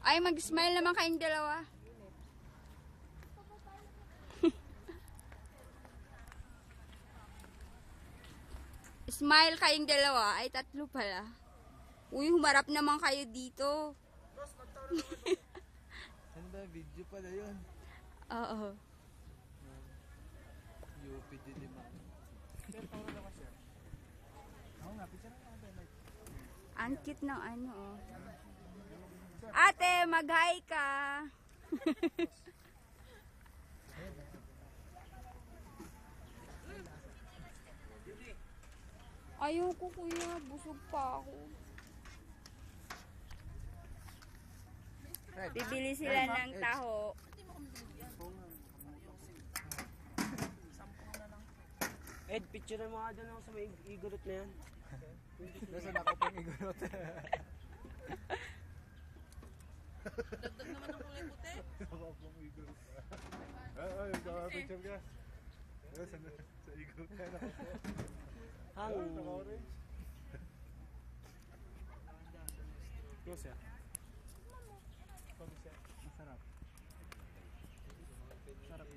Ay, mag-smile naman kayong dalawa. Smile kayong dalawa. Ay, tatlo pala. Uy, humarap naman kayo dito. Ano ba? Video pala yun. Oo. UPD naman. Sir, tawag naman sir. Oo nga, picture na natin. Ang cute ng ano, oh. Ate, mag-hi ka. Ayoko, kuya. Busog pa ako. Bibili sila ng taho. Ed, picture mo nga doon ako sa may igurot na yan. Nasaan ako pang igurot? Dagdag naman ng kulay puti. Ako pang igurot. Ay, picture ka. Sa igurot na ako. Hang. Naka-orange. Yes, sir. Masarap. Sarap.